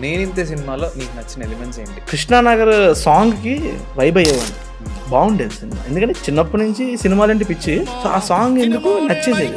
నేనింతే సినిమాలో నీకు నచ్చిన ఎలిమెంట్స్ ఏంటి? కృష్ణానగర్ సాంగ్కి వైబ్ అయ్యేవాడిని, బాగుండేది సినిమా. ఎందుకంటే చిన్నప్పటి నుంచి సినిమాలంటే పిచ్చి, సో ఆ సాంగ్ ఎందుకు నచ్చేసేది.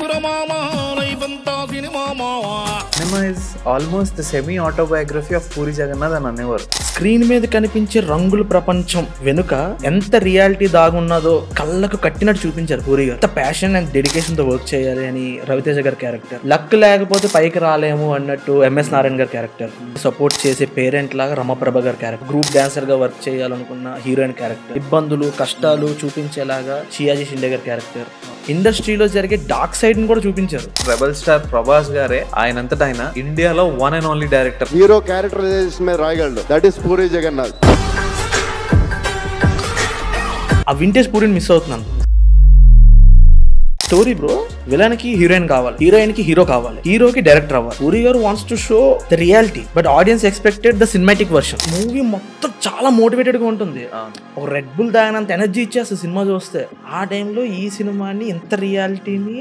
Cinema is almost the semi autobiography of Puri Jagannadh అని అనేవారు. స్క్రీన్ మీద కనిపించే రంగుల ప్రపంచం వెనుక ఎంత రియాలిటీ దాగున్నదో కళ్ళకు కట్టినట్టు చూపించారు పూరి గారు. ఎంత ప్యాషన్ అండ్ డెడికేషన్ తో వర్క్ చేయాలి అని రవితేజ గారి క్యారెక్టర్, లక్ లేకపోతే పైకి రాలేము అన్నట్టు ఎంఎస్ నారాయణ గారి క్యారెక్టర్, సపోర్ట్ చేసే పేరెంట్ లాగా రమప్రభ గారి క్యారెక్టర్, గ్రూప్ డాన్సర్ గా వర్క్ చేయాలనుకున్న హీరోయిన్ క్యారెక్టర్, ఇబ్బందులు కష్టాలు చూపించేలాగా షియాజీ షిండే గారి క్యారెక్టర్, ఇండస్ట్రీలో జరిగే డార్క్ సైడ్ ని కూడా చూపించారు. రెబల్ స్టార్ ప్రభాస్ గారే ఆయనంతటా ఆయన ఇండియాలో one and only director. Hero characterisation మీద రాయగలడు, దట్ ఈస్ పూరి జగన్నాథ్. ఆ వింటేజ్ పూరిని మిస్ అవుతున్నాను. స్టోరీ బ్రో, విలన్ కి హీరోయిన్ కావాలి, హీరోయిన్ కి హీరో కావాలి, హీరోకి డైరెక్టర్ అవ్వాలి. Puri garu wants to show the reality, but audience expected the cinematic version. Movie మొత్తం చాలా మోటివేటెడ్ గా ఉంటుంది, ఒక రెడ్ బుల్ తాగినంత ఎనర్జీ ఇచ్చేస్తుంది సినిమా చూస్తే. ఆ టైంలో ఈ సినిమాని ఎంత రియాలిటీని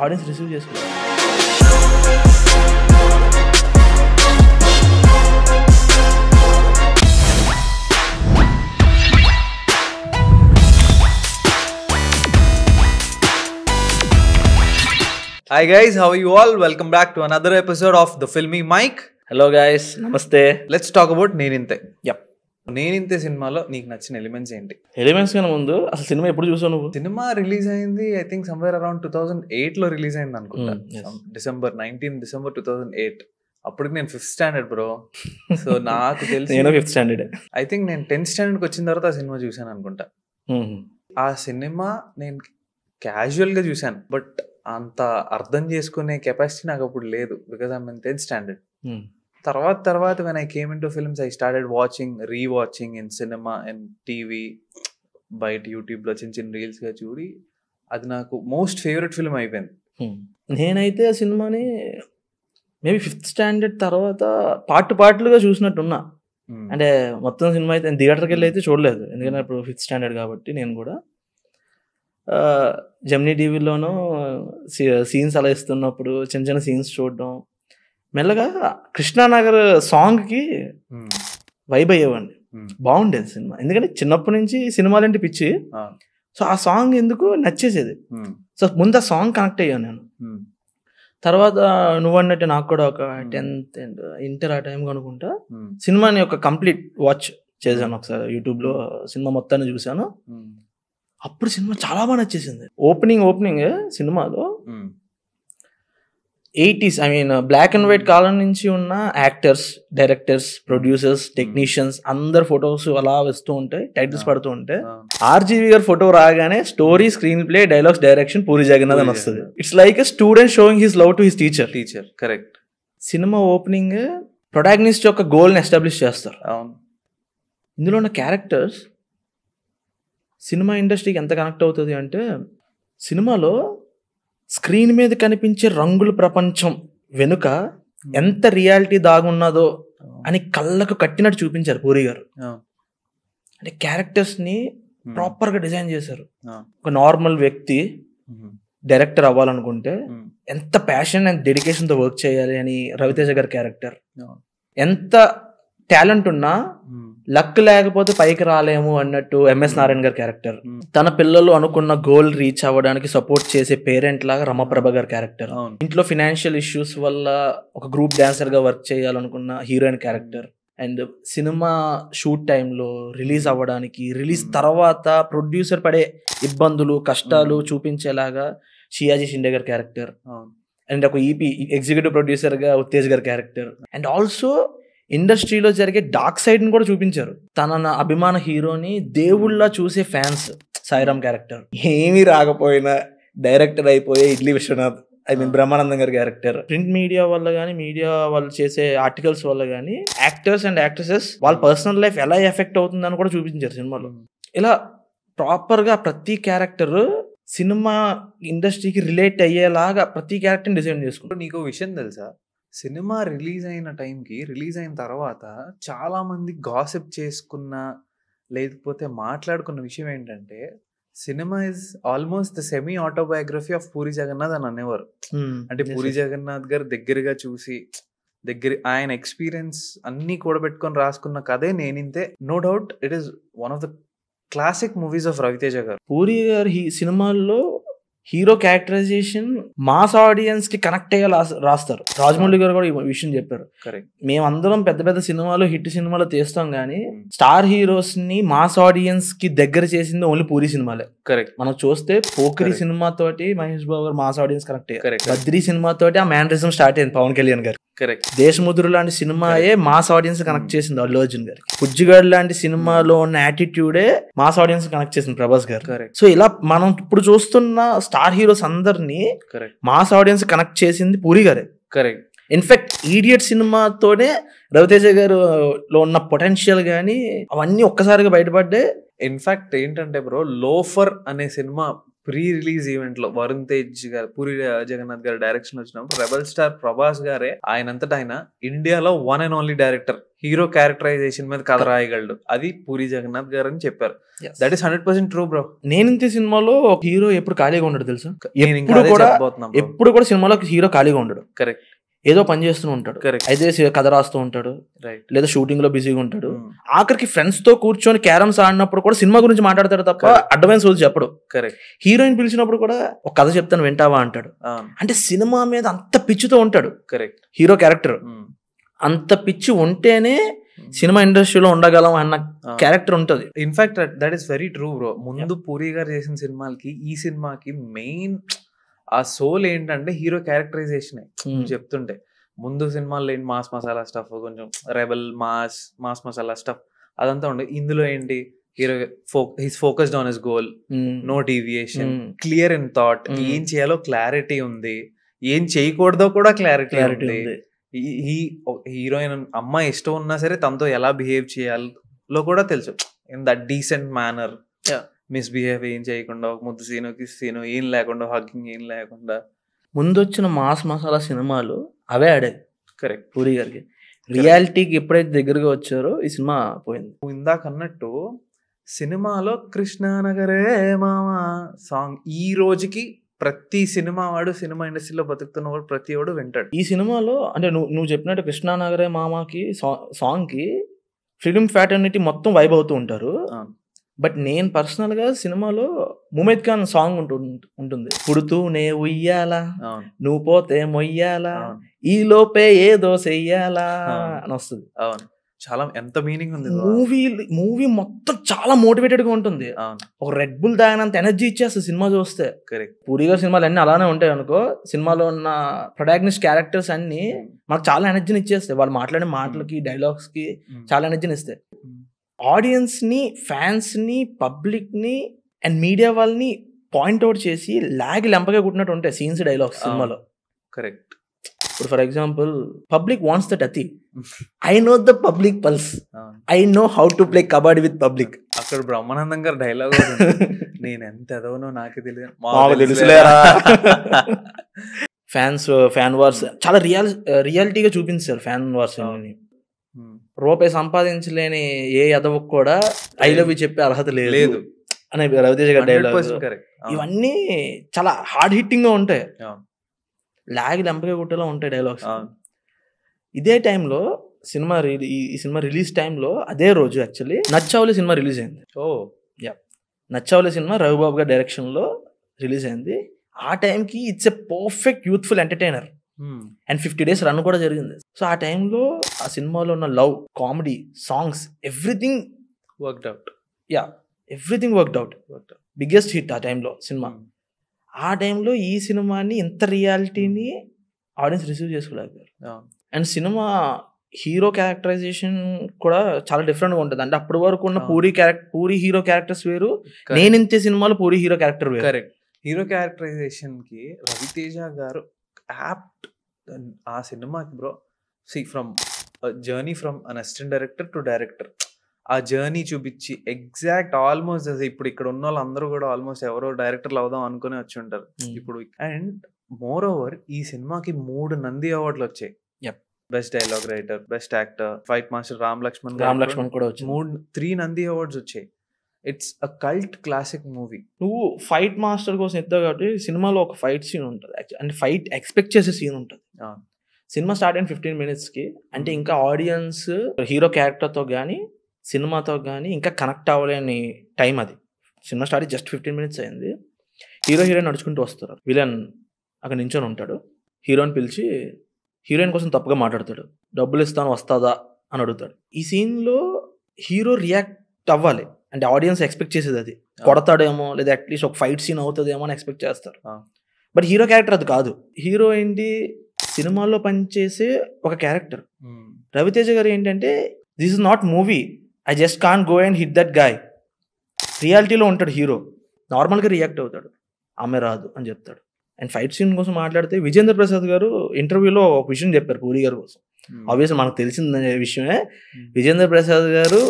ఆడియన్స్ రిసీవ్ చేసుకుంటారు. Hi guys, how are you all? Welcome back to another episode of The Filmy Mike. Hello guys, నమస్తే. Let's talk about నేనింతే. యప్. నేనింతే సినిమాలో నీకు నచ్చిన ఎలిమెంట్స్ ఏంటి? ఎలిమెంట్స్ కన్నా ముందు అసలు సినిమా ఎప్పుడు చూసావు నువ్వు? సినిమా రిలీజ్ అయింది ఐ థింక్ సమ్వేర్ అరౌండ్ 2008 లో రిలీజ్ అయింది అనుకుంటా. December 2008. అప్పటికి నేను 5th స్టాండర్డ్ బ్రో. సో నాకు తెలిసి నేను 5th స్టాండర్డ్. ఐ థింక్ నేను 10th స్టాండర్డ్కి వచ్చిన తర్వాత ఆ సినిమా చూసాను అనుకుంటా. ఆ సినిమా నేను క్యాజువల్ గా చూసాను, బట్ అంత అర్థం చేసుకునే కెపాసిటీ నాకు అప్పుడు లేదు, because I mean 10th standard. తర్వాత when I came in to films I started watching, rewatching in cinema and TV, బయట యూట్యూబ్ లో చిన్న చిన్న రీల్స్ గా చూడి అది నాకు మోస్ట్ ఫేవరెట్ ఫిల్మ్ అయిపోయింది. నేనైతే ఆ సినిమాని మేబీ 5th స్టాండర్డ్ తర్వాత పార్ట్లుగా చూసినట్టున్నా. అంటే మొత్తం సినిమా అయితే థియేటర్కి వెళ్ళి అయితే చూడలేదు, ఎందుకంటే ఇప్పుడు 5th స్టాండర్డ్ కాబట్టి. నేను కూడా జెమినీ టీవీలోనూ సీన్స్ అలా ఇస్తున్నప్పుడు చిన్న చిన్న సీన్స్ చూడడం, మెల్లగా కృష్ణానగర్ సాంగ్కి వైబ్ అయ్యేవాడిని, బాగుండేది సినిమా. ఎందుకంటే చిన్నప్పటి నుంచి సినిమాలంటే పిచ్చి, సో ఆ సాంగ్ ఎందుకు నచ్చేసేది. సో ముందు ఆ సాంగ్ కనెక్ట్ అయ్యాను నేను. తర్వాత నువ్వు అన్నట్టు నాకు కూడా ఒక 10th అండ్ ఇంటర్ ఆ టైం అనుకుంటా సినిమాని ఒక కంప్లీట్ వాచ్ చేశాను. ఒకసారి యూట్యూబ్లో సినిమా మొత్తాన్ని చూశాను. అప్పుడు సినిమా చాలా బాగా నచ్చేసింది. ఓపెనింగ్ సినిమాలో 80s I mean black and white కాలం నుంచి ఉన్న యాక్టర్స్, డైరెక్టర్స్, ప్రొడ్యూసర్స్, టెక్నీషియన్స్ అందరు ఫొటోస్ అలా వస్తూ ఉంటాయి, టైటిల్స్ పడుతూ ఉంటాయి. ఆర్జీవి గారి ఫోటో రాగానే story, screenplay, dialogues, direction Puri Jagannadh అని వస్తుంది. It's like a student showing his love to his teacher. Correct. Cinema opening protagonist యొక్క గోల్ ని ఎస్టాబ్లిష్ చేస్తారు. ఇందులో ఉన్న క్యారెక్టర్స్ సినిమా ఇండస్ట్రీకి ఎంత కనెక్ట్ అవుతుంది అంటే, సినిమాలో స్క్రీన్ మీద కనిపించే రంగుల ప్రపంచం వెనుక ఎంత రియాలిటీ దాగున్నదో అని కళ్ళకు కట్టినట్టు చూపించారు పూరి గారు. అంటే క్యారెక్టర్స్ ని ప్రాపర్ గా డిజైన్ చేశారు. ఒక నార్మల్ వ్యక్తి డైరెక్టర్ అవ్వాలనుకుంటే ఎంత ప్యాషన్ అండ్ డెడికేషన్ తో వర్క్ చేయాలి అని రవితేజ గారి క్యారెక్టర్, ఎంత టాలెంట్ ఉన్నా లక్ లేకపోతే పైకి రాలేము అన్నట్టు ఎంఎస్ నారాయణ గారి క్యారెక్టర్, తన పిల్లలు అనుకున్న గోల్ రీచ్ అవ్వడానికి సపోర్ట్ చేసే పేరెంట్ లాగా రమప్రభ గారి క్యారెక్టర్, ఇంట్లో ఫినాన్షియల్ ఇష్యూస్ వల్ల ఒక గ్రూప్ డాన్సర్ గా వర్క్ చేయాలనుకున్న heroine character, and cinema shoot టైంలో రిలీజ్ అవ్వడానికి, రిలీజ్ తర్వాత ప్రొడ్యూసర్ పడే ఇబ్బందులు కష్టాలు చూపించేలాగా షియాజీ షిండే గారి క్యారెక్టర్, అండ్ ఒక ఈపీ ఎగ్జిక్యూటివ్ ప్రొడ్యూసర్ గా ఉత్తేజ్ గారి క్యారెక్టర్, అండ్ ఆల్సో ఇండస్ట్రీలో జరిగే డార్క్ సైడ్ ని కూడా చూపించారు. తన అభిమాన హీరోని దేవుళ్ళ చూసే ఫ్యాన్స్, సాయిరామ్ క్యారెక్టర్, ఏమీ రాకపోయినా డైరెక్టర్ అయిపోయే ఇడ్లీ విశ్వనాథ్ ఐ మీన్ బ్రహ్మానందం గారి క్యారెక్టర్, ప్రింట్ మీడియా వల్ల కానీ, మీడియా వాళ్ళు చేసే ఆర్టికల్స్ వల్ల కానీ యాక్టర్స్ అండ్ యాక్ట్రెసెస్ వాళ్ళ పర్సనల్ లైఫ్ ఎలా ఎఫెక్ట్ అవుతుందని కూడా చూపించారు సినిమాలో. ఇలా ప్రాపర్ గా ప్రతి క్యారెక్టర్ సినిమా ఇండస్ట్రీకి రిలేట్ అయ్యేలాగా ప్రతి క్యారెక్టర్ డిజైన్ చేసుకుంటారు. నీకు విషయం తెలుసా, సినిమా రిలీజ్ అయిన టైంకి, రిలీజ్ అయిన తర్వాత చాలా మంది గాసిప్ చేసుకున్న లేకపోతే మాట్లాడుకున్న విషయం ఏంటంటే, cinema is almost the semi autobiography of Puri Jagannadh అని అనేవారు. అంటే పూరి జగన్నాథ్ గారు దగ్గరగా చూసి దగ్గర ఆయన ఎక్స్పీరియన్స్ అన్ని కూడబెట్టుకొని రాసుకున్న కథే నేనింతే. No doubt it is one of the classic movies of Ravi Teja గారు. పూరి గారు సినిమాల్లో హీరో క్యారెక్టరైజేషన్ మాస్ ఆడియన్స్ కి కనెక్ట్ అయ్యేలా రాస్తారు. రాజమౌళి గారు కూడా ఈ విషయం చెప్పారు. మేమందరం పెద్ద పెద్ద సినిమాలు హిట్ సినిమాలు తీస్తాం కానీ స్టార్ హీరోస్ ని మాస్ ఆడియన్స్ కి దగ్గర చేసింది ఓన్లీ పూరి సినిమాలే. కరెక్ట్. మనం చూస్తే పోకిరి సినిమా తోటి మహేష్ బాబు గారు మాస్ ఆడియన్స్ కనెక్ట్ అయ్యారు. బద్రీ సినిమా తోటి ఆ మ్యానరిజం స్టార్ట్ అయింది పవన్ కళ్యాణ్ గారు. కరెక్ట్. దేశముద్రు లాంటి సినిమాయే మాస్ ఆడియన్స్ కనెక్ట్ చేసింది అల్లు అర్జున్ గారు. పుజ్జిగాడు లాంటి సినిమాలో ఉన్న యాటిట్యూడే మాస్ ఆడియన్స్ కనెక్ట్ చేసింది ప్రభాస్ గారు. సో ఇలా మనం ఇప్పుడు చూస్తున్న స్టార్ హీరోస్ అందరినీ మాస్ ఆడియన్స్ కనెక్ట్ చేసింది పూరి గారే. కరెక్ట్. ఇన్ఫాక్ట్ ఈడియట్ సినిమాతోనే రవితేజ గారు లో ఉన్న పొటెన్షియల్ గానీ అవన్నీ ఒక్కసారిగా బయటపడ్డే. ఇన్ఫాక్ట్ ఏంటంటే బ్రో, లోఫర్ అనే సినిమా ప్రీ రిలీజ్ ఈవెంట్ లో వరుణ్ తేజ్ గారు, పూరి జగన్నాథ్ గారు డైరెక్షన్ వచ్చినప్పుడు రెబల్ స్టార్ ప్రభాస్ గారే ఆయనంతటా ఆయన ఇండియాలో one and only director hero characterisation మీద కథ రాయగలడు, అది పూరి జగన్నాథ్ గారు అని చెప్పారు. That is 100% true bro. నేనింతే సినిమాలో హీరో ఎప్పుడు ఖాళీగా ఉండడు తెలుసా. ఎప్పుడు కూడా సినిమాలో హీరో ఖాళీగా ఉండడు. కరెక్ట్. ఏదో పని చేస్తూ ఉంటాడు, అయితే కథ రాస్తూ ఉంటాడు, లేదా షూటింగ్ లో బిజీగా ఉంటాడు. ఆఖరికి ఫ్రెండ్స్ తో కూర్చొని క్యారమ్స్ ఆడినప్పుడు కూడా సినిమా గురించి మాట్లాడతాడు తప్ప అడ్వాన్స్ రోజు చెప్పడు. హీరోయిన్ పిలిచినప్పుడు కూడా ఒక కథ చెప్తాను వింటావా అంటాడు. అంటే సినిమా మీద అంత పిచ్చితో ఉంటాడు హీరో క్యారెక్టర్. అంత పిచ్చి ఉంటేనే సినిమా ఇండస్ట్రీలో ఉండగలం అన్న క్యారెక్టర్ ఉంటది. In fact that is very true bro. ముందు పూరి గారు చేసిన సినిమాలకి ఈ సినిమాకి మెయిన్ ఆ సోల్ ఏంటంటే హీరో క్యారెక్టరైజేషన్. చెప్తుంటే ముందు సినిమాల్లో ఏంటి మాస్ మసాలా స్టఫ్, కొంచెం రెబల్ మాస్ మసాలా స్టఫ్ అదంతా ఉండే. ఇందులో ఏంటి hero his focused on his goal, no deviation, clear in thought, ఏం చేయాలో క్లారిటీ ఉంది, ఏం చేయకూడదో కూడా క్లారిటీ ఉంది. హీరోయిన్ అమ్మాయి ఇష్టం ఉన్నా సరే తనతో ఎలా బిహేవ్ చేయాలో కూడా తెలుసు, in that decent manner. Misbehave ఏం చేయకుండా, ఒక ముద్దు సీను ఏం లేకుండా, హగ్గింగ్ ఏం లేకుండా. ముందొచ్చిన మాస్ మసాలా సినిమాలు అవే ఆడాయి. కరెక్ట్. పూరి గారికి రియాలిటీకి ఎప్పుడైతే దగ్గరగా వచ్చారో ఈ సినిమా పోయింది. ఇందాక అన్నట్టు సినిమాలో కృష్ణానగరే మామా సాంగ్ ఈ రోజుకి ప్రతి సినిమా వాడు, సినిమా ఇండస్ట్రీలో బతుకుతున్న వాడు ప్రతి వాడు వింటాడు. ఈ సినిమాలో అంటే నువ్వు చెప్పినట్టు కృష్ణానగరే మామాకి సాంగ్ కి ఫిల్మ్ ఫ్యాటర్నిటీ మొత్తం వైబ్ అవుతూ ఉంటారు. బట్ నేను పర్సనల్ గా సినిమాలో ముమైత్ ఖాన్ సాంగ్ ఉంటుంది, పుడుతూ నే ఉయ్యాలా నువ్వు పోతే మొయ్యాలా ఈ లోపే ఏదో చెయ్యాలా అని వస్తుంది. చాలా ఎంత మీనింగ్ ఉంది. మూవీ మొత్తం చాలా మోటివేటెడ్ గా ఉంటుంది. ఒక రెడ్ బుల్ తాగినంత ఎనర్జీ ఇచ్చేస్తుంది సినిమా చూస్తే. పూరి గారి సినిమాలు అన్ని అలానే ఉంటాయి అనుకో. సినిమాలో ఉన్న ప్రొటాగనిస్ట్ క్యారెక్టర్స్ అన్ని మనకు చాలా ఎనర్జీని ఇచ్చేస్తాయి. వాళ్ళు మాట్లాడే మాటలకి, డైలాగ్స్ కి చాలా ఎనర్జీని ఇస్తాయి. ఆడియన్స్ ని, ఫ్యాన్స్ ని, పబ్లిక్ ని అండ్ మీడియా వాళ్ళని పాయింట్అవుట్ చేసి లెంపగా కుట్టినట్టు ఉంటాయి సీన్స్, డైలాగ్స్ సినిమాలో. కరెక్ట్. ఇప్పుడు for example public wants that అతి, I know the public pulse, I know how to play kabaddi with public. అక్కడ బ్రహ్మానందం గారు డైలాగ్ నేను ఎంత ఎదవనో నాకే తెలియదు. ఫ్యాన్ వార్స్ చాలా రియాలిటీగా చూపించారు. ఫ్యాన్ వార్స్ రూపాయి సంపాదించలేని ఏ ఎదవకు కూడా ఐ లవ్ యూ చెప్పే అర్హత లేదు అనే రవితేజ గారి డైలాగ్. ఇవన్నీ చాలా హార్డ్ హిట్టింగ్ గా ఉంటాయి, లెంపగా కుట్టేలా ఉంటాయి డైలాగ్స్. ఇదే టైంలో ఈ సినిమా రిలీజ్ టైంలో అదే రోజు యాక్చువల్లీ నచ్చావులే సినిమా రిలీజ్ అయింది. నచ్చావులే సినిమా రవిబాబు గారి డైరెక్షన్ లో రిలీజ్ అయింది. ఆ టైంకి it's a perfect youthful entertainer and 50 days run కూడా జరిగింది. సో ఆ టైంలో ఆ సినిమాలో ఉన్న love, comedy, songs, everything worked out. Biggest hit ఆ టైంలో సినిమా. ఆ టైంలో ఈ సినిమాని ఇంత రియాలిటీని ఆడియన్స్ రిసీవ్ చేసుకోలేకపోయారు. అండ్ సినిమా హీరో క్యారెక్టరైజేషన్ కూడా చాలా డిఫరెంట్ గా ఉంటుంది. అంటే అప్పటి వరకు ఉన్న పూరి హీరో క్యారెక్టర్స్ వేరు, నేనింతే సినిమాలో పూరి హీరో క్యారెక్టర్ వేరు. కరెక్ట్. హీరో క్యారెక్టరైజేషన్ కి రవితేజ గారు యాప్ట్. ఆ సినిమాకి bro from journey from an assistant director to director, ఆ జర్నీ చూపించి ఎగ్జాక్ట్ ఆల్మోస్ట్ ఇప్పుడు ఇక్కడ ఉన్న వాళ్ళందరూ కూడా ఆల్మోస్ట్ ఎవరో డైరెక్టర్లు అవుదాం అనుకుని వచ్చి ఉంటారు ఇప్పుడు. అండ్ మోర్ ఓవర్ ఈ సినిమాకి 3 నంది అవార్డులు వచ్చాయి. Best dialogue writer, best actor, fight master Ram Lakshman కూడా వచ్చాయి. 3 నంది అవార్డ్స్ వచ్చాయి. It's a cult classic movie. నువ్వు ఫైట్ మాస్టర్ కోసం ఎత్తావు కాబట్టి సినిమాలో ఒక ఫైట్ సీన్ ఉంటుంది, అంటే ఫైట్ ఎక్స్పెక్ట్ చేసే సీన్ ఉంటుంది. సినిమా స్టార్ట్ అయిన 15 minutesకి అంటే ఇంకా ఆడియన్స్ హీరో క్యారెక్టర్తో కానీ సినిమాతో కానీ ఇంకా కనెక్ట్ అవ్వలేని టైం అది. సినిమా స్టార్ట్ జస్ట్ 15 minutes అయింది. హీరోయిన్ నడుచుకుంటూ వస్తారు. విలన్ అక్కడ నించొని ఉంటాడు. హీరోని పిలిచి హీరోయిన్ కోసం తప్పుగా మాట్లాడతాడు. డబ్బులు ఇస్తాను వస్తుందా అని అడుగుతాడు. ఈ సీన్లో హీరో రియాక్ట్ అవ్వాలి, అంటే ఆడియన్స్ ఎక్స్పెక్ట్ చేసేది అది. కొడతాడేమో లేదా అట్లీస్ట్ ఒక ఫైట్ సీన్ అవుతుందేమో అని ఎక్స్పెక్ట్ చేస్తారు. బట్ హీరో క్యారెక్టర్ అది కాదు. హీరో ఏంటి, సినిమాల్లో పనిచేసే ఒక క్యారెక్టర్. రవితేజ గారు ఏంటంటే this is not movie, I just can't go and hit that guy. రియాలిటీలో ఉంటాడు హీరో, నార్మల్గా రియాక్ట్ అవుతాడు. ఆమె రాదు అని చెప్తాడు. అండ్ ఫైట్ సీన్ కోసం మాట్లాడితే విజేంద్ర ప్రసాద్ గారు ఇంటర్వ్యూలో ఒక విషయం చెప్పారు పూరి గారి కోసం. ఆబ్వియస్లీ మనకు తెలిసిన విషయమే, విజేంద్ర ప్రసాద్ గారు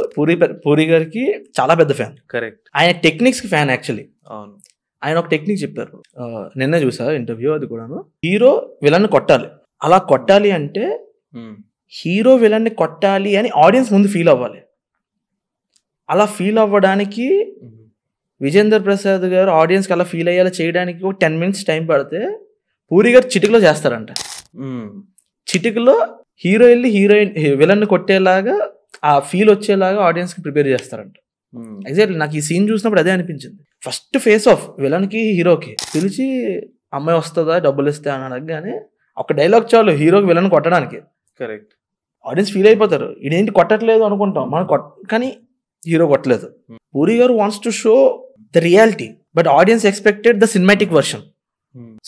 పూరి గారికి చాలా పెద్ద ఫ్యాన్. కరెక్ట్. ఆయన టెక్నిక్స్ కి ఫ్యాన్ యాక్చువల్లీ. అవును. ఆయన ఒక టెక్నిక్ చెప్పారు, నిన్న చూసా ఇంటర్వ్యూ, అది కూడాను. హీరో విలన్ కొట్టాలి, అలా కొట్టాలి అంటే హీరో విలన్ ని కొట్టాలి అని ఆడియన్స్ ముందు ఫీల్ అవ్వాలి. అలా ఫీల్ అవ్వడానికి విజేంద్ర ప్రసాద్ గారు ఆడియన్స్కి అలా ఫీల్ అయ్యేలా చేయడానికి ఒక 10 minutes టైం పడితే పూరి గారు చిటికలో చేస్తారంట. చిటికలో హీరో వెళ్ళి విలన్ ని కొట్టేలాగా ఆ ఫీల్ వచ్చేలాగా ఆడియన్స్ కి ప్రిపేర్ చేస్తారంట. ఎగ్జాక్ట్లీ నాకు ఈ సీన్ చూసినప్పుడు అదే అనిపించింది. ఫస్ట్ ఫేస్ ఆఫ్ విలన్ కి హీరోకి పిలిచి అమ్మాయి వస్తుందా డబ్బులు ఇస్తే అని అడగగానే ఒక డైలాగ్ చాలు హీరోకి విలన్ కొట్టడానికి. కరెక్ట్. ఆడియన్స్ ఫీల్ అయిపోతారు, ఇదేంటి కొట్టట్లేదు అనుకుంటాం మనం, కానీ హీరో కొట్టలేదు. Puri garu wants to show the reality, but audience expected the cinematic version.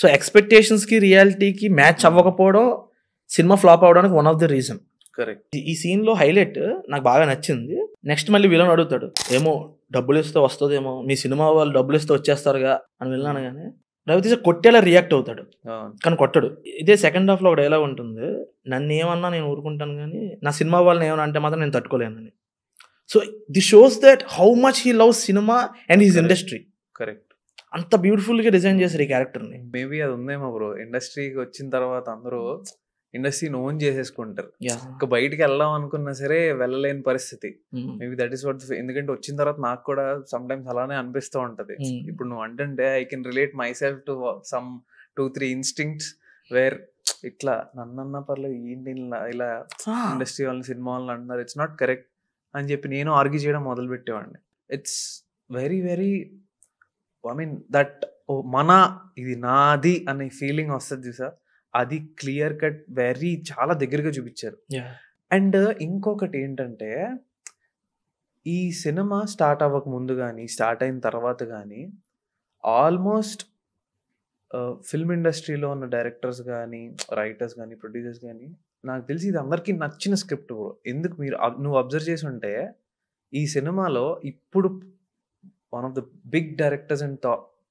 So expectations కి రియాలిటీకి మ్యాచ్ అవ్వకపోవడం సినిమా ఫ్లాప్ అవడానికి one of the reason. Correct. ఈ సీన్ లో హైలైట్ నాకు బాగా నచ్చింది. నెక్స్ట్ మళ్ళీ విలన్ అడుగుతాడు, ఏమో డబ్బులు ఇస్తే వస్తుందేమో, మీ సినిమా వాళ్ళు డబ్బులు ఇస్తే వచ్చేస్తారుగా అని విన్నాను. కానీ రవితేజ కొట్టేలా రియాక్ట్ అవుతాడు, కానీ కొట్టడు. ఇదే సెకండ్ హాఫ్ లో ఒక డైలాగ్ ఉంటుంది, నన్ను ఏమన్నా నేను ఊరుకుంటాను కానీ నా సినిమా వాళ్ళని ఏమన్నా అంటే మాత్రం నేను తట్టుకోలేనని. So this shows that how much he loves cinema and his industry. Correct. అంత బ్యూటిఫుల్ గా డిజైన్ చేశారు ఈ క్యారెక్టర్ ని. మేబీ అది ఉందేమో బ్రో, ఇండస్ట్రీకి వచ్చిన తర్వాత అందరూ ఇండస్ట్రీని ఓన్ చేసేసుకుంటారు. ఇంకా బయటికి వెళ్దాం అనుకున్నా సరే వెళ్ళలేని పరిస్థితి. Maybe that is what. ఎందుకంటే వచ్చిన తర్వాత నాకు కూడా సమ్ టైమ్స్ అలానే అనిపిస్తూ ఉంటది. ఇప్పుడు నువ్వు అంటే I can relate myself to some 2-3 instincts where ఇట్లా నన్నన్నా పర్లేదు ఏంటి ఇలా ఇండస్ట్రీ వాళ్ళని సినిమా వాళ్ళని అంటున్నారు, ఇట్స్ నాట్ కరెక్ట్ అని చెప్పి నేను ఆర్గ్యూ చేయడం మొదలు పెట్టేవాడిని. It's very very I mean that మన ఇది నాది అనే ఫీలింగ్ వస్తుంది చూసా, అది క్లియర్ కట్ వెరీ చాలా దగ్గరగా చూపించారు. అండ్ ఇంకొకటి ఏంటంటే ఈ సినిమా స్టార్ట్ అవ్వక ముందు కానీ స్టార్ట్ అయిన తర్వాత కానీ ఆల్మోస్ట్ ఫిల్మ్ ఇండస్ట్రీలో ఉన్న డైరెక్టర్స్ కానీ రైటర్స్ కానీ ప్రొడ్యూసర్స్ కానీ నాకు తెలిసి ఇది అందరికీ నచ్చిన స్క్రిప్ట్. ఎందుకు నువ్వు అబ్జర్వ్ చేసి ఉంటే ఈ సినిమాలో ఇప్పుడు one of the big directors in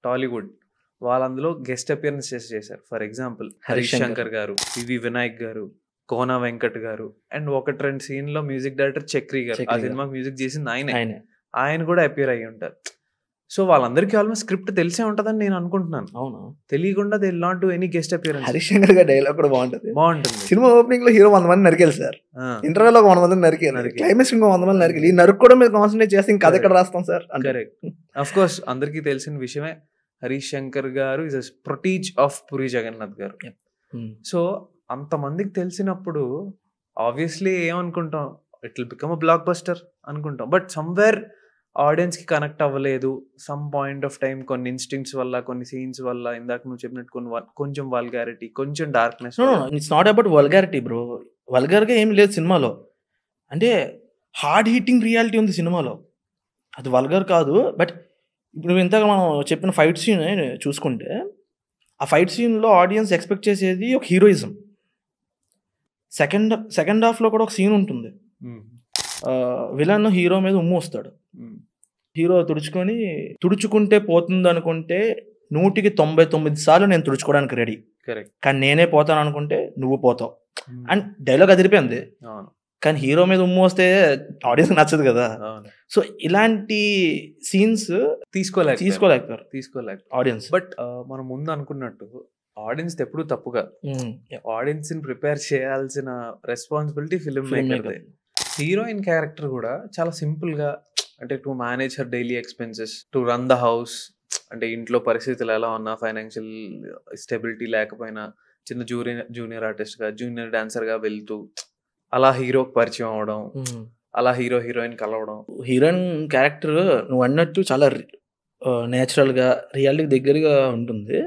Tollywood వాళ్ళందులో గెస్ట్ అపియరెన్స్ చేశారు. ఫర్ ఎగ్జాంపుల్ హరీష్ శంకర్ గారు, పివి వినాయక్ గారు, కోన వెంకట్ గారు, అండ్ 1-2 సీన్ లో మ్యూజిక్ డైరెక్టర్ చక్రి గారు, ఆ సినిమాకి మ్యూజిక్ చేసింది ఆయన కూడా అపియర్ అయ్యి ఉంటారు. సో వాళ్ళందరికీ ఆల్మోస్ట్ స్క్రిప్ట్ తెలిసే ఉంటదని నేను అనుకుంటున్నాను. అవును, తెలియకుండా they will not do any guest appearance. Harish Shankar గారి డైలాగ్ కూడా బాగుంటుంది. సినిమా ఓపెనింగ్ లో హీరో 100 మంది నరికేలు సార్, ఇంటర్వెల్ లో 100 మంది నరికేలు, క్లైమాక్స్ ఇంకో 100 మంది నరికేలు. ఈ నరుకు కూడా మీరు కాన్సన్ట్రేట్ చేస్తే ఇంకా ఎక్కడ రాస్తాం సార్. కరెక్ట్. అఫ్ కోర్స్ అందరికీ తెలిసిన విషయమే, హరీష్ శంకర్ గారు is a protege of Puri Jagannadh గారు. సో అంతమందికి తెలిసినప్పుడు ఆబ్వియస్లీ ఏమనుకుంటాం, it will become a blockbuster అనుకుంటాం. బట్ సమ్వేర్ ఆడియన్స్ కి కనెక్ట్ అవ్వలేదు. సమ్ పాయింట్ ఆఫ్ టైం కొన్ని ఇన్స్టింక్ట్స్ వల్ల, కొన్ని సీన్స్ వల్ల, ఇందాక నువ్వు చెప్పినట్టు కొంచెం వల్గారిటీ, కొంచెం darkness. It's not about vulgarity bro, vulgar గా ఏం లేదు సినిమాలో. అంటే హార్డ్ హిట్టింగ్ రియాలిటీ ఉంది సినిమాలో, అది వల్గర్ కాదు. బట్ ఇప్పుడు ఇంతగా మనం చెప్పిన ఫైట్ సీన్ చూసుకుంటే ఆ ఫైట్ సీన్లో ఆడియన్స్ ఎక్స్పెక్ట్ చేసేది ఒక హీరోయిజం. సెకండ్ హాఫ్లో కూడా ఒక సీన్ ఉంటుంది, విలన్ హీరో మీద ఉమ్ము వస్తాడు. హీరో తుడుచుకుంటే పోతుంది అనుకుంటే 199 సార్లు నేను తుడుచుకోవడానికి రెడీ, కానీ నేనే పోతాను అనుకుంటే నువ్వు పోతావు అండ్ డైలాగ్ అదిరిపోయింది. కానీ హీరో మీద ఉమ్ము వస్తే ఆడియన్స్ నచ్చదు కదా. సో ఇలాంటి సీన్స్ తీసుకోలేకపోయారు ఆడియన్స్. బట్ మనం ముందు అనుకున్నట్టు ఆడియన్స్ ఎప్పుడు తప్పుగా, ఆడియన్స్ ని ప్రిపేర్ చేయాల్సిన రెస్పాన్సిబిలిటీ ఫిల్మ్ మేకర్దే. హీరోయిన్ క్యారెక్టర్ కూడా చాలా సింపుల్ గా, అంటే to manage her daily expenses, to run the house, అంటే ఇంట్లో పరిస్థితులు ఎలా ఉన్నా, ఫైనాన్షియల్ స్టెబిలిటీ లేకపోయినా చిన్న జూనియర్ ఆర్టిస్ట్ గా, జూనియర్ డాన్సర్ గా వెళ్తూ అలా హీరోకి పరిచయం అవడం, అలా హీరోయిన్ కలవడం. హీరోయిన్ క్యారెక్టర్ నువ్వు అన్నట్టు చాలా నేచురల్ గా రియాలిటీకి దగ్గరగా ఉంటుంది.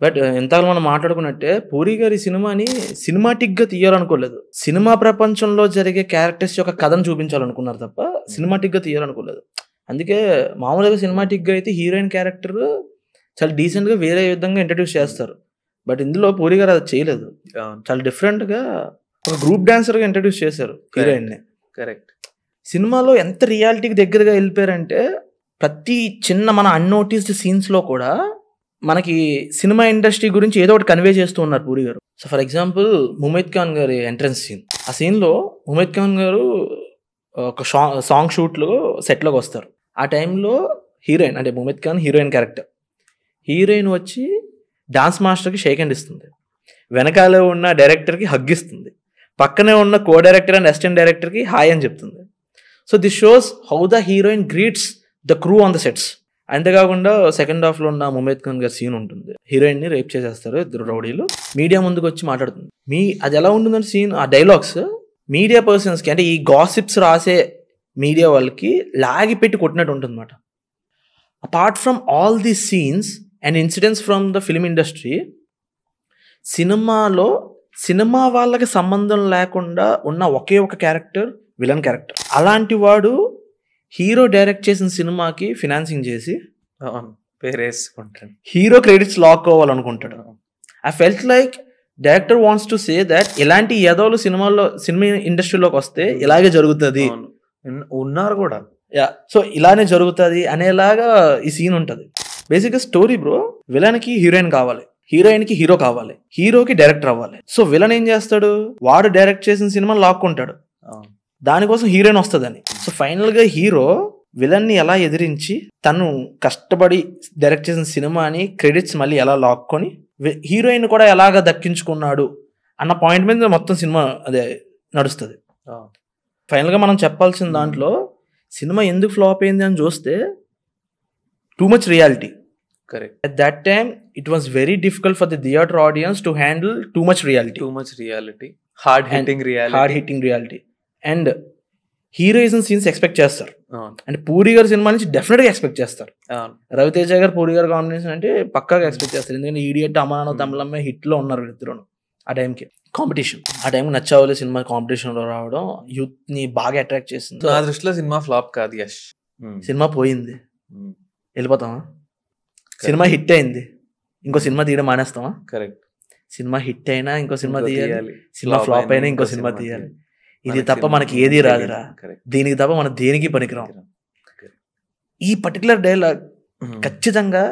బట్ ఎంతగా మనం మాట్లాడుకున్నట్టే పూరి గారి సినిమాని సినిమాటిక్ గా తీయాలనుకోలేదు. సినిమా ప్రపంచంలో జరిగే క్యారెక్టర్స్ యొక్క కథను చూపించాలనుకున్నారు తప్ప సినిమాటిక్ గా తీయాలనుకోలేదు. అందుకే మామూలుగా సినిమాటిక్ గా అయితే హీరోయిన్ క్యారెక్టర్ చాలా డీసెంట్ గా వేరే విధంగా ఇంట్రడ్యూస్ చేస్తారు. బట్ ఇందులో పూరి గారు అది చేయలేదు. చాలా డిఫరెంట్ గా ఒక గ్రూప్ డాన్సర్ గా ఇంట్రడ్యూస్ చేశారు హీరోయిన్ ని. కరెక్ట్. సినిమాలో ఎంత రియాలిటీకి దగ్గరగా వెళ్ళిపోయారంటే ప్రతి చిన్న మన అన్నోటిస్డ్ సీన్స్ లో కూడా మనకి సినిమా ఇండస్ట్రీ గురించి ఏదో ఒకటి కన్వే చేస్తూ ఉన్నారు పూరి గారు. So for example Mumaith Khan గారి ఎంట్రన్స్ సీన్, ఆ సీన్లో ముమైత్ ఖాన్ గారు ఒక సాంగ్ షూట్లో సెట్లోకి వస్తారు. ఆ టైంలో హీరోయిన్ అంటే Mumaith Khan heroine character, heroine వచ్చి డాన్స్ మాస్టర్కి షేక్ హ్యాండ్ ఇస్తుంది, వెనకాల ఉన్న డైరెక్టర్కి హగ్ ఇస్తుంది, పక్కనే ఉన్న కో డైరెక్టర్ అండ్ అసిస్టెంట్ డైరెక్టర్కి హాయ్ అని చెప్తుంది. So this shows how the heroine greets the crew on the sets. అంతేకాకుండా సెకండ్ హాఫ్లో ఉన్న ముమైత్ ఖాన్ గారి సీన్ ఉంటుంది, హీరోయిన్ని రేప్ చేసేస్తారు ఇద్దరు రౌడీలు, మీడియా ముందుకు వచ్చి మాట్లాడుతుంది. అది ఎలా ఉంటుందంటే సీన్, ఆ డైలాగ్స్ మీడియా పర్సన్స్కి అంటే ఈ గాసిప్స్ రాసే మీడియా వాళ్ళకి లాగి పెట్టి కొట్టినట్టు ఉంటుంది అనమాట. Apart from all these scenes and incidents from the film industry, సినిమాలో సినిమా వాళ్ళకి సంబంధం లేకుండా ఉన్న ఒకే ఒక క్యారెక్టర్ విలన్ క్యారెక్టర్. అలాంటి వాడు హీరో డైరెక్ట్ చేసిన సినిమాకి ఫినాన్సింగ్ చేసి పేరేసుకుంటాడు, హీరో క్రెడిట్స్ లాక్ అవ్వాలనుకుంటాడు. I felt like director wants to say that ఇలాంటి యదవులు సినిమా ఇండస్ట్రీలోకి వస్తే ఇలాగే జరుగుతుంది, ఉన్నారు కూడా, సో ఇలానే జరుగుతుంది అనేలాగా ఈ సీన్ ఉంటుంది. బేసిక్గా స్టోరీ బ్రో, విలన్కి హీరోయిన్ కావాలి, హీరోయిన్కి హీరో కావాలి, హీరోకి డైరెక్టర్ అవ్వాలి. సో విలన్ ఏం చేస్తాడు, వాడు డైరెక్ట్ చేసిన సినిమాని లాక్కుంటాడు, దానికోసం హీరోయిన్ వస్తుందని. సో ఫైనల్గా హీరో విలన్ని ఎలా ఎదిరించి తను కష్టపడి డైరెక్ట్ చేసిన సినిమాని క్రెడిట్స్ మళ్ళీ ఎలా లాక్కొని హీరోయిన్ కూడా ఎలాగ దక్కించుకున్నాడు అన్న పాయింట్ మీద మొత్తం సినిమా అదే నడుస్తుంది. ఫైనల్గా మనం చెప్పాల్సిన దాంట్లో సినిమా ఎందుకు ఫ్లాప్ అయింది అని చూస్తే too much reality. Correct. At that time, it was very difficult for the theater audience to handle too much reality. Hard-hitting reality. And heroism scenes expect చేస్తారు. అంటే పూరి గారి సినిమా నుంచి డెఫినెట్గా ఎక్స్పెక్ట్ చేస్తారు. రవితేజ గారు పూరి గారు కాంబినేషన్ అంటే పక్కాగా ఎక్స్పెక్ట్ చేస్తారు. ఎందుకంటే ఈడియట్ అమ్మానో తమిళమ్మ హిట్లో ఉన్నారు ఇద్దరును. ఆ టైంకి కాంపిటీషన్, ఆ టైంకి నచ్చావులే సినిమా కాంపిటీషన్లో రావడం యూత్ ని బాగా అట్రాక్ట్ చేసింది. నా దృష్టిలో సినిమా ఫ్లాప్ కాదు యష్. సినిమా పోయింది, వెళ్ళిపోతామా? సినిమా హిట్ అయింది, ఇంకో సినిమా తీయడం మానేస్తామా? కరెక్ట్. సినిమా హిట్ అయినా ఇంకో సినిమా తీయాలి, సినిమా ఫ్లాప్ అయినా ఇంకో సినిమా తీయాలి. ఇది తప్ప మనకి ఏది రాదురా, దీనికి తప్ప మనం దేనికి పనికిరాం. ఈ పర్టికులర్ డైలాగ్ ఖచ్చితంగా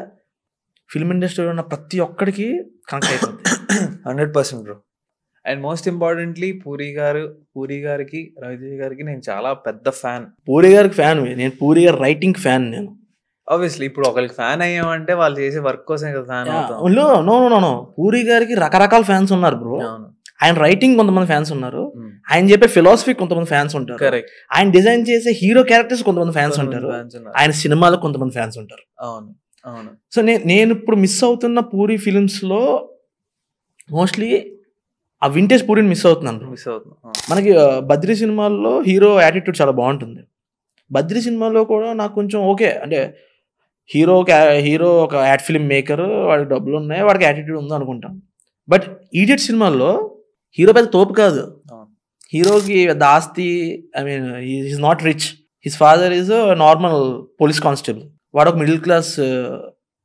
ఫిల్మ్ ఇండస్ట్రీలో ఉన్న ప్రతి ఒక్కడికి కనెక్ట్ అయిపోతుంది 100% bro. And most importantly puri గారికి రవితేజ గారికి నేను చాలా పెద్ద ఫ్యాన్. పూరి గారికి ఫ్యాన్, నేను పూరి గారి రైటింగ్ ఫ్యాన్. నేను ఆబ్వియస్లీ ఇప్పుడు ఒకరికి ఫ్యాన్ అయ్యామంటే వాళ్ళు చేసే వర్క్ కోసం కదా ఫ్యాన్ అవుతాం. నో పూరి గారికి రకరకాల ఫ్యాన్స్ ఉన్నారు బ్రో. ఆయన రైటింగ్ కొంతమంది ఫ్యాన్స్ ఉన్నారు, ఆయన చెప్పే ఫిలాసఫీ కొంతమంది ఫ్యాన్స్ ఉంటారు, ఆయన డిజైన్ చేసే హీరో క్యారెక్టర్స్ కొంతమంది ఫ్యాన్స్ ఉంటారు, ఆయన సినిమాలకు కొంతమంది ఫ్యాన్స్ ఉంటారు. అవును అవును. సో నేను ఇప్పుడు మిస్ అవుతున్న పూరి ఫిలిమ్స్ లో మోస్ట్లీ ఆ వింటేజ్ పూరిని మిస్ అవుతున్నాను. మనకి బద్రీ సినిమాల్లో హీరో యాటిట్యూడ్ చాలా బాగుంటుంది. బద్రీ సినిమాలో కూడా నాకు కొంచెం ఓకే, అంటే హీరో ఒక యాడ్ ఫిల్మ్ మేకర్, వాడికి డబ్బులు ఉన్నాయి, వాడికి యాటిట్యూడ్ ఉంది అనుకుంటాం. బట్ ఈడియట్ సినిమాల్లో హీరో పెద్ద తోపు కాదు, హీరోకి పెద్ద ఆస్తి, I mean is not rich, his father is normal police constable, వాడు ఒక మిడిల్ క్లాస్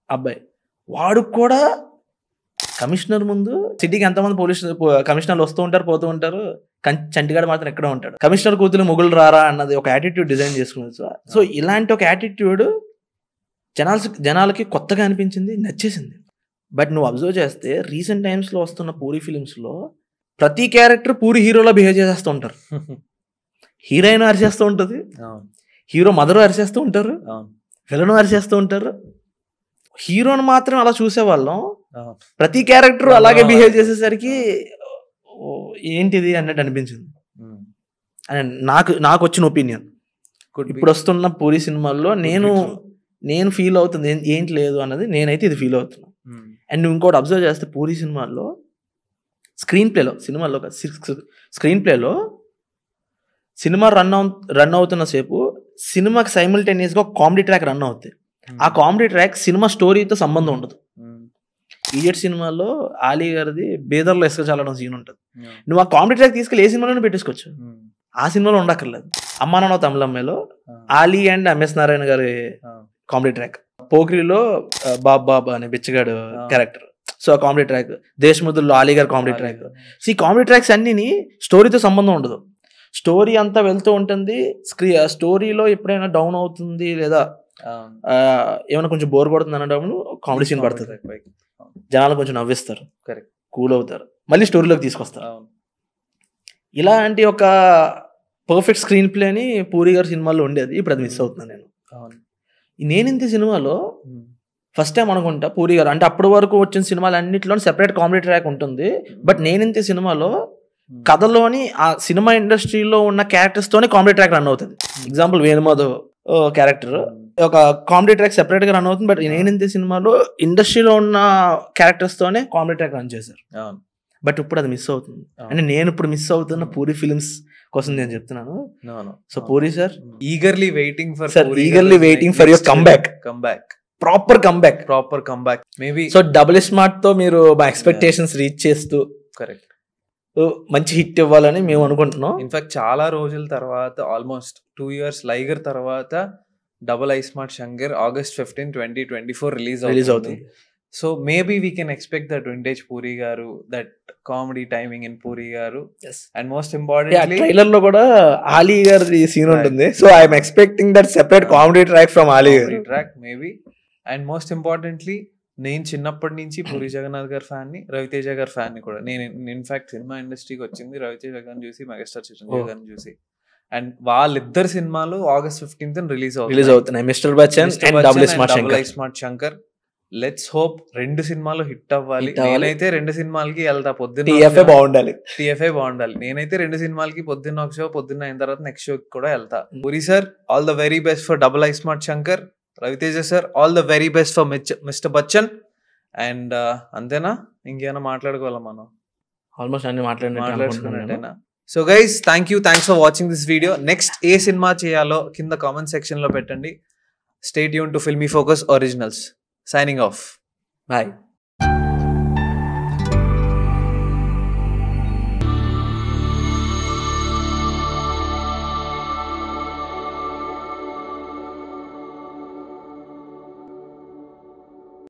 అబ్బాయి. వాడు కూడా కమిషనర్ ముందు సిటీకి ఎంతమంది కమిషనర్లు వస్తూ ఉంటారు పోతూ ఉంటారు, చంటిగాడు మాత్రం ఎక్కడ ఉంటాడు, కమిషనర్ కూతురు మొగులు రారా అన్నది ఒక యాటిట్యూడ్ డిజైన్ చేసుకున్నారు. సో ఇలాంటి ఒక యాటిట్యూడ్ జనాలకి కొత్తగా అనిపించింది, నచ్చేసింది. బట్ నువ్వు అబ్జర్వ్ చేస్తే రీసెంట్ టైమ్స్లో వస్తున్న పూరి ఫిలిమ్స్లో ప్రతి క్యారెక్టర్ పూరి హీరోలా బిహేవ్ చేసేస్తూ ఉంటారు. హీరోయిన్ అరిచేస్తూ ఉంటుంది, హీరో మదరు అరిచేస్తూ ఉంటారు, విలను అరిచేస్తూ ఉంటారు. హీరోని మాత్రం అలా చూసేవాళ్ళం, ప్రతి క్యారెక్టర్ అలాగే బిహేవ్ చేసేసరికి ఏంటిది అన్నట్టు అనిపించింది. అని నాకు వచ్చిన ఒపీనియన్. ఇప్పుడు వస్తున్న పూరి సినిమాల్లో నేను ఫీల్ అవుతుంది ఏంటి లేదు అన్నది, నేనైతే ఇది ఫీల్ అవుతున్నా. అండ్ నువ్వు ఇంకోటి అబ్జర్వ్ చేస్తే పూరి సినిమాల్లో స్క్రీన్ ప్లేలో, సినిమాలో స్క్రీన్ ప్లేలో సినిమా రన్ అవుతున్న సేపు సినిమాకి సైమల్టేనియస్గా ఒక కామెడీ ట్రాక్ రన్ అవుతుంది. ఆ కామెడీ ట్రాక్ సినిమా స్టోరీతో సంబంధం ఉండదు. ఈడియట్ సినిమాలో ఆలీ గారిది బేదర్లో ఇసుక చల్లడం సీన్ ఉంటుంది. నువ్వు ఆ కామెడీ ట్రాక్ తీసుకెళ్ళి ఏ సినిమాలోనే పెట్టేసుకోవచ్చు, ఆ సినిమాలో ఉండక్కర్లేదు. అమ్మా నాన్న తమిళమ్మాయిలో ఆలీ అండ్ ఎంఎస్ నారాయణ గారి కామెడీ ట్రాక్, పోఖ్రీలో బాబ్ అనే బిచ్చగాడు క్యారెక్టర్, సో ఆ కామెడీ ట్రాక్, దేశముద్దుల్లో ఆలీ గారి కామెడీ ట్రాక్. సో ఈ కామెడీ ట్రాక్స్ అన్నీ స్టోరీతో సంబంధం ఉండదు, స్టోరీ అంతా వెళ్తూ ఉంటుంది. స్టోరీలో ఎప్పుడైనా డౌన్ అవుతుంది లేదా ఏమైనా కొంచెం బోర్ కొడుతుంది అనడం కామెడీ సీన్ పడుతుంది, జనాలు కొంచెం నవ్విస్తారు, కూల్ అవుతారు, మళ్ళీ స్టోరీలోకి తీసుకొస్తారు. ఇలాంటి ఒక పర్ఫెక్ట్ స్క్రీన్ ప్లేని పూరి గారి సినిమాలో ఉండేది, ఇప్పుడు అది మిస్ అవుతున్నాను నేను. నేనింతే సినిమాలో ఫస్ట్ టైం అనుకుంటా పూరి గారు, అంటే అప్పటి వరకు వచ్చిన సినిమాలు అన్నింటిలో సెపరేట్ కామెడీ ట్రాక్ ఉంటుంది, బట్ నేనింతే సినిమాలో కథలోని ఆ సినిమా ఇండస్ట్రీలో ఉన్న క్యారెక్టర్స్ తోనే కామెడీ ట్రాక్ రన్ అవుతుంది. ఎగ్జాంపుల్ వేణుమాధవ్ క్యారెక్టర్ ఒక కామెడీ ట్రాక్ సెపరేట్ గా రన్ అవుతుంది, బట్ నేనింతే సినిమాలో ఇండస్ట్రీలో ఉన్న క్యారెక్టర్స్ తోనే కామెడీ ట్రాక్ రన్ చేశారు. బట్ ఇప్పుడు అది మిస్ అవుతుంది. అంటే నేను ఇప్పుడు మిస్ అవుతున్న పూరి ఫిల్మ్స్ కోసం నేను చెప్తున్నాను. So puri sir, eagerly waiting for your comeback, proper comeback maybe. So double smart తో మీరు మా ఎక్స్పెక్టేషన్స్ రీచ్ చేస్తూ కరెక్ట్ మంచి హిట్ ఇవ్వాలని మేము అనుకుంటున్నాం. ఇన్ఫాక్ట్ చాలా రోజుల తర్వాత, ఆల్మోస్ట్ 2 years లైగర్ తర్వాత double I smart Shankar August 15, 2024 release అవుతుంది. So maybe we can expect that vintage Puri గారు, that comedy timing in Puri గారు. అండ్ మోస్ట్ ఇంపార్టెంట్లీ ట్రైలర్ లో కూడా ఆలీ గారి సీన్ ఉంటుంది. So I'm expecting that separate comedy track from Ali track maybe. And most importantly నేను చిన్నప్పటి నుంచి పూరి జగన్నాథ్ గారి ఫ్యాన్ ని, రవితేజ గారి ఫ్యాన్ ని కూడా. నేను ఇన్ఫాక్ట్ సినిమా ఇండస్ట్రీకి వచ్చింది రవితేజ గారిని చూసి, మెగాస్టార్ చిరంజీవి గారిని చూసి. అండ్ వాళ్ళిద్దరు సినిమాలు August 15 రిలీజ్ అవుతున్నాయి, mister Bachchan and double I smart Shankar. Let's hope 2 సినిమాలు హిట్ అవ్వాలి. నేనైతే 2 సినిమాలకి వెళ్తా, పొద్దున్న TFA బాగుండాలి. నేనైతే 2 సినిమాలకి పొద్దున్న ఒక షో, పొద్దున్న అయిన తర్వాత నెక్స్ట్ షోకి కూడా వెళ్తా. Puri sir, all the very best for double I smart Shankar. Ravi Teja sir, all the very best for mister Bachchan. And అంతేనా, ఇంకేమైనా మాట్లాడుకోవాలా మనం? ఆల్మోస్ట్ అన్ని మాట్లాడుకున్నట్టేనా? So guys, thanks for watching this video. Next ఏ సినిమా చేయాలో కింద కామెంట్ సెక్షన్ లో పెట్టండి. Stay tune to filmy focus originals. Signing off. Bye.